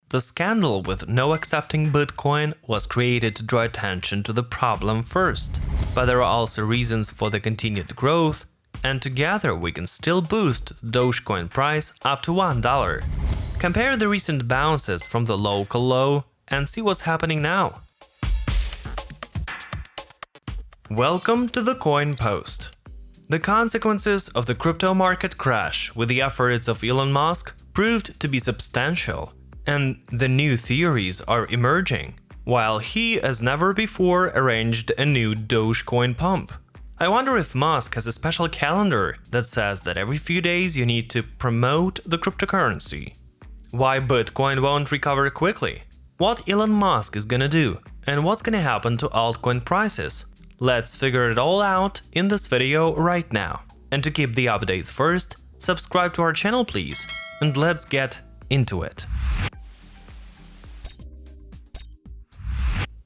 The scandal with no accepting Bitcoin was created to draw attention to the problem first, but there are also reasons for the continued growth, and together we can still boost the Dogecoin price up to $1. Compare the recent bounces from the local low and see what's happening now. Welcome to the Coin Post. The consequences of the crypto market crash with the efforts of Elon Musk proved to be substantial, and the new theories are emerging, while he as never before arranged a new Dogecoin pump. I wonder if Musk has a special calendar that says that every few days you need to promote the cryptocurrency. Why Bitcoin won't recover quickly? What Elon Musk is gonna do? And what's gonna happen to altcoin prices? Let's figure it all out in this video right now. And to keep the updates first, subscribe to our channel please, and let's get into it.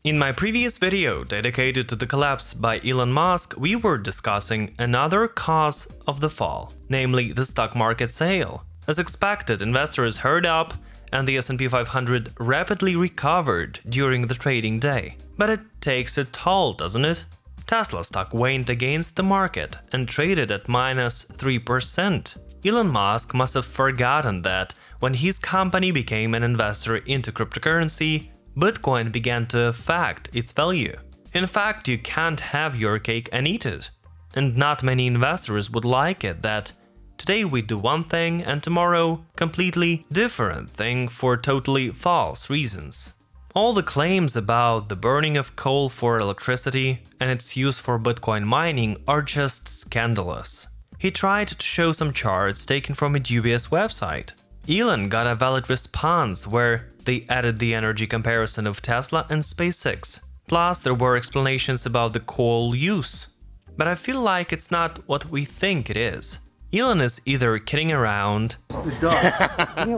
In my previous video dedicated to the collapse by Elon Musk, we were discussing another cause of the fall, namely the stock market sale. As expected, investors hurried up and the S&P 500 rapidly recovered during the trading day. But it takes a toll, doesn't it? Tesla stock waned against the market and traded at minus 3%. Elon Musk must have forgotten that when his company became an investor into cryptocurrency, Bitcoin began to affect its value. In fact, you can't have your cake and eat it. And not many investors would like it that today we do one thing and tomorrow completely different thing for totally false reasons. All the claims about the burning of coal for electricity and its use for Bitcoin mining are just scandalous. He tried to show some charts taken from a dubious website. Elon got a valid response where they added the energy comparison of Tesla and SpaceX. Plus, there were explanations about the coal use. But I feel like it's not what we think it is. Elon is either kidding around,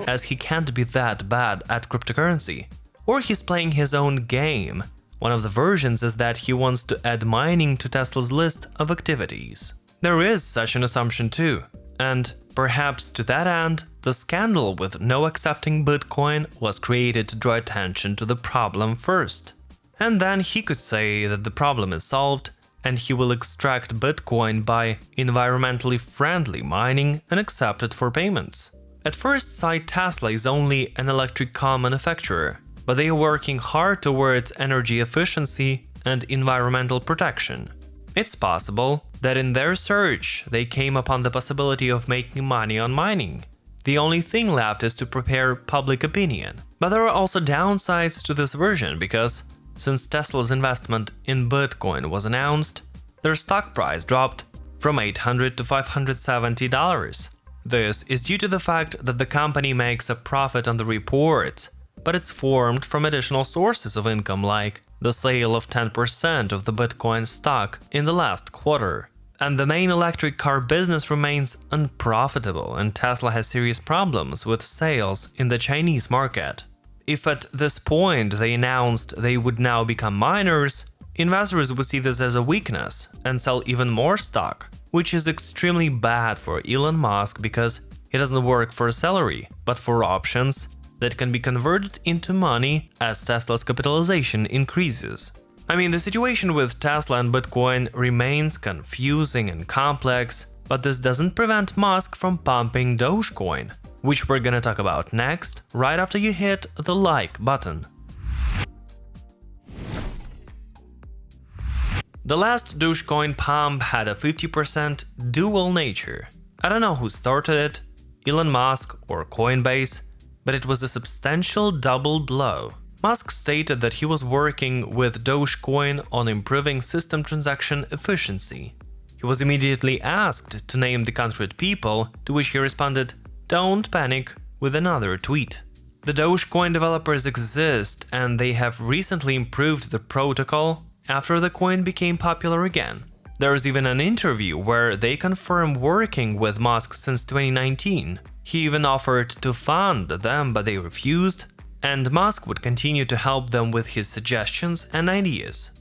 as he can't be that bad at cryptocurrency, or he's playing his own game. One of the versions is that he wants to add mining to Tesla's list of activities. There is such an assumption too, and perhaps to that end, the scandal with no accepting Bitcoin was created to draw attention to the problem first. And then he could say that the problem is solved and he will extract Bitcoin by environmentally friendly mining and accept it for payments. At first sight, Tesla is only an electric car manufacturer, but they are working hard towards energy efficiency and environmental protection. It's possible that in their search they came upon the possibility of making money on mining. The only thing left is to prepare public opinion. But there are also downsides to this version because since Tesla's investment in Bitcoin was announced, their stock price dropped from $800 to $570. This is due to the fact that the company makes a profit on the report, but it's formed from additional sources of income like the sale of 10% of the Bitcoin stock in the last quarter. And the main electric car business remains unprofitable, and Tesla has serious problems with sales in the Chinese market. If at this point they announced they would now become miners, investors would see this as a weakness and sell even more stock, which is extremely bad for Elon Musk because he doesn't work for a salary, but for options that can be converted into money as Tesla's capitalization increases. I mean, the situation with Tesla and Bitcoin remains confusing and complex, but this doesn't prevent Musk from pumping Dogecoin, which we're gonna talk about next, right after you hit the like button. The last Dogecoin pump had a 50% dual nature. I don't know who started it, Elon Musk or Coinbase, but it was a substantial double blow. Musk stated that he was working with Dogecoin on improving system transaction efficiency. He was immediately asked to name the concrete people, to which he responded, "Don't panic," with another tweet. The Dogecoin developers exist and they have recently improved the protocol after the coin became popular again. There's even an interview where they confirm working with Musk since 2019. He even offered to fund them, but they refused, and Musk would continue to help them with his suggestions and ideas.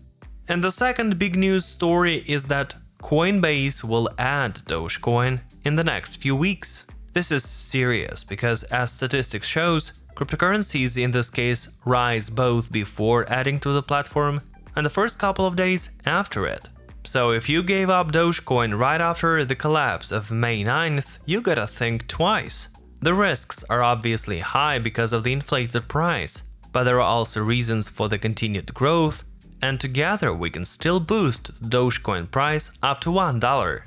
And the second big news story is that Coinbase will add Dogecoin in the next few weeks. This is serious because, as statistics shows, Cryptocurrencies in this case rise both before adding to the platform and the first couple of days after it. So if you gave up Dogecoin right after the collapse of May 9th, you gotta think twice. The risks are obviously high because of the inflated price, but there are also reasons for the continued growth, and together we can still boost the Dogecoin price up to $1.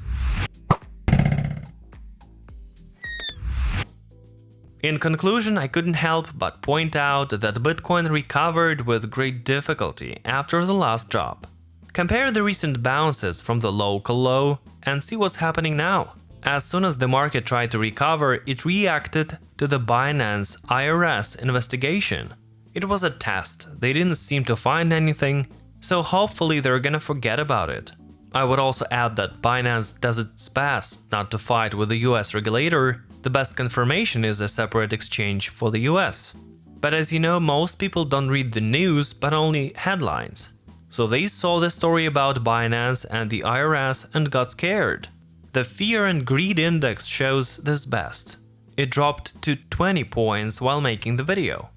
In conclusion, I couldn't help but point out that Bitcoin recovered with great difficulty after the last drop. Compare the recent bounces from the local low and see what's happening now. As soon as the market tried to recover, it reacted to the Binance IRS investigation. It was a test, they didn't seem to find anything, so hopefully they're gonna forget about it. I would also add that Binance does its best not to fight with the US regulator. The best confirmation is a separate exchange for the US. But as you know, most people don't read the news but only headlines. So they saw the story about Binance and the IRS and got scared. The Fear and Greed Index shows this best. It dropped to 20 points while making the video.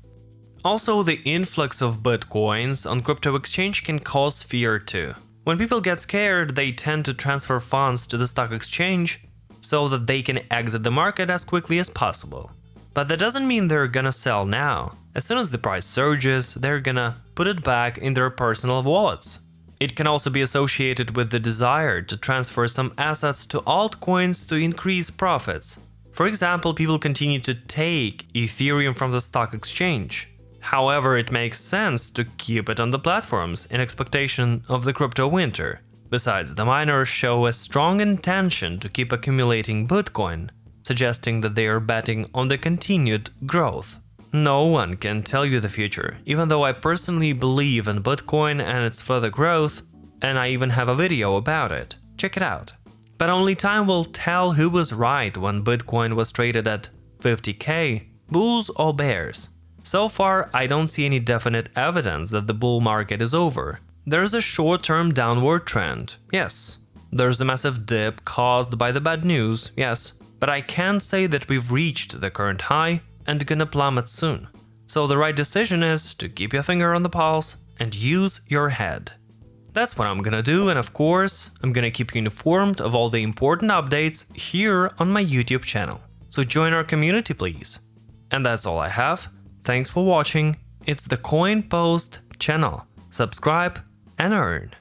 Also, the influx of bitcoins on crypto exchange can cause fear too. When people get scared, they tend to transfer funds to the stock exchange so that they can exit the market as quickly as possible. But that doesn't mean they're gonna sell now. As soon as the price surges, they're gonna put it back in their personal wallets. It can also be associated with the desire to transfer some assets to altcoins to increase profits. For example, people continue to take ethereum from the stock exchange. However, it makes sense to keep it on the platforms in expectation of the crypto winter. Besides, the miners show a strong intention to keep accumulating Bitcoin, suggesting that they are betting on the continued growth. No one can tell you the future, even though I personally believe in Bitcoin and its further growth, and I even have a video about it. Check it out. But only time will tell who was right when Bitcoin was traded at 50k, bulls or bears. So far, I don't see any definite evidence that the bull market is over. There's a short-term downward trend, yes. There's a massive dip caused by the bad news, yes. But I can't say that we've reached the current high and gonna plummet soon. So the right decision is to keep your finger on the pulse and use your head. That's what I'm gonna do, and of course, I'm gonna keep you informed of all the important updates here on my YouTube channel. So join our community, please. And that's all I have. Thanks for watching. It's the Coin Post channel. Subscribe and earn.